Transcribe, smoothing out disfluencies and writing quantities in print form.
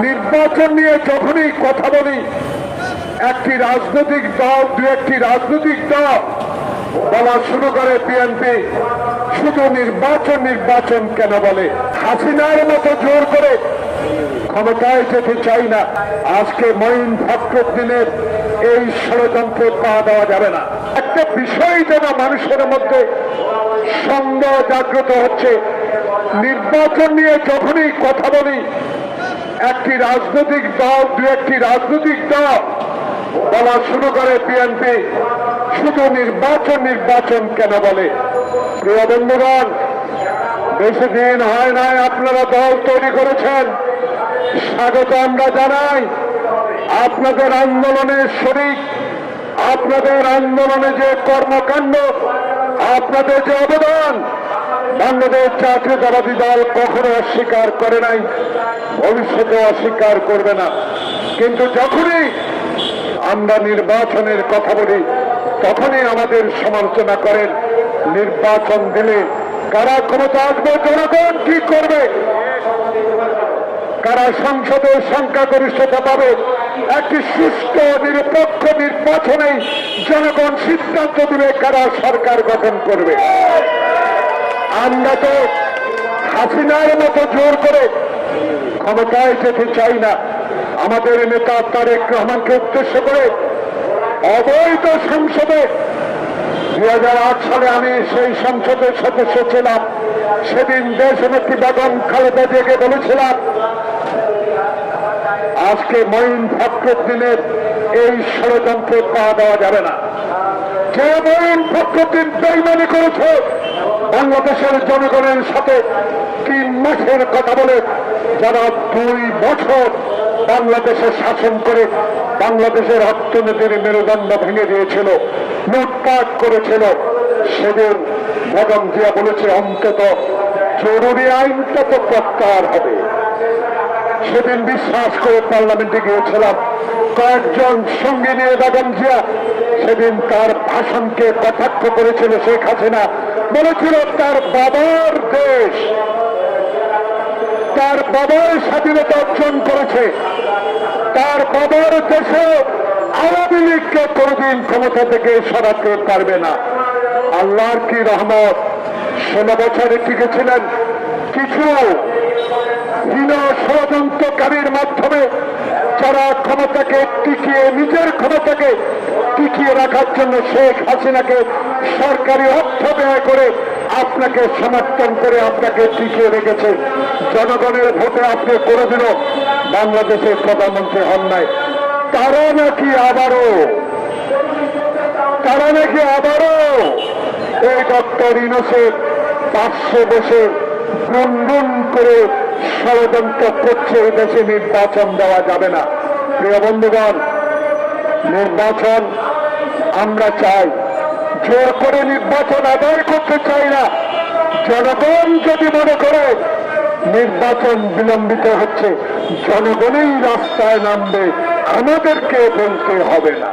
নির্বাচন নিয়ে যখনই কথা বলি একটি রাজনৈতিক দল দু একটি রাজনৈতিক দল বলা শুরু করে বিএনপি শুধু নির্বাচন নির্বাচন কেন বলে। হাসিনার মতো জোর করে ক্ষমতায় যেতে চাই না। আজকে মঈন ফখরুদ্দিনের এই ষড়যন্ত্রে পা দেওয়া যাবে না। একটা বিষয় যেন মানুষের মধ্যে সন্দেহ জাগ্রত হচ্ছে, নির্বাচন নিয়ে যখনই কথা বলি একটি রাজনৈতিক দল দু একটি রাজনৈতিক দল বলা শুরু করে বিএনপি শুধু নির্বাচন নির্বাচন কেন বলে। প্রিয় বন্ধুগণ, বেশি দিন হয় নাই আপনারা দল তৈরি করেছেন, স্বাগত আমরা জানাই। আপনাদের আন্দোলনের শরিক, আপনাদের আন্দোলনে যে কর্মকাণ্ড, আপনাদের যে অবদান বাংলাদেশ জাতীয়তাবাদী দল কখনো অস্বীকার করে নাই, ভবিষ্যতে অস্বীকার করবে না। কিন্তু যখনই আমরা নির্বাচনের কথা বলি তখনই আমাদের সমালোচনা করেন। নির্বাচন দিলে কারা ক্ষমতা আসবে, জনগণ কি করবে, কারা সংসদের সংখ্যাগরিষ্ঠতা পাবে, একটি সুষ্ঠু নিরপেক্ষ নির্বাচনে জনগণ সিদ্ধান্ত দিবে কারা সরকার গঠন করবে। আমরা তো হাসিনার মতো জোর করে ক্ষমতায় যেতে চাই না। আমাদের নেতা তারেক রহমানকে উদ্দেশ্য করে অবৈধ সংসদে 2008 সালে আমি সেই সংসদের সদস্য ছিলাম। সেদিন দেশনেত্রী বেগম খালেদা জিয়াকে বলেছিলাম আজকে মঈন ফখরুদ্দিনের এই ষড়যন্ত্রে পা দেওয়া যাবে না। যে মঈন ফখরুদ্দিন বেইমানি করেছে বাংলাদেশের জনগণের সাথে 3 মাসের কথা বলে, যারা 2 বছর বাংলাদেশে শাসন করে বাংলাদেশের অর্থনীতির মেরুদণ্ড ভেঙে দিয়েছিল, লুটপাট করেছিল, সেদিন বেগম জিয়া বলেছে অন্তত জরুরি আইনটা তো প্রত্যাহার হবে। সেদিন বিশ্বাস করে পার্লামেন্টে গিয়েছিলাম, কয়েকজন সঙ্গে নিয়ে বেগম জিয়া সেদিন তার ভাষণকে কটাক্ষ করেছিল শেখ হাসিনা। বলেছিল তার বাবার দেশ, তার বাবার স্বাধীনতা অর্জন করেছে, তার বাবার দেশে আওয়ামী লীগকে কোনদিন ক্ষমতা থেকে সরাতে পারবে না। আল্লাহর কি রহমত, 16 বছরে টিকেছিলেন। কিছু হীন ষড়যন্ত্রকারীর মাধ্যমে যারা ক্ষমতাকে টিকিয়ে, নিজের ক্ষমতাকে টিকিয়ে রাখার জন্য শেখ হাসিনাকে সরকারি অর্থ ব্যয় করে আপনাকে সমর্থন করে আপনাকে টিকিয়ে রেখেছে। জনগণের ভোটে আপনি কোনোদিনও বাংলাদেশের প্রধানমন্ত্রী হন নাই। তারা নাকি আবারও এই ডক্টর ইউনূসের পাশে বসে গুনগুন করে ষড়যন্ত্র করছে এই দেশে নির্বাচন দেওয়া যাবে না। প্রিয় বন্ধুগণ, নির্বাচন আমরা চাই, জোর করে নির্বাচন আদায় করতে চাই না। জনগণ যদি মনে করে নির্বাচন বিলম্বিত হচ্ছে, জনগণই রাস্তায় নামবে, আমাদেরকে বলতে হবে না।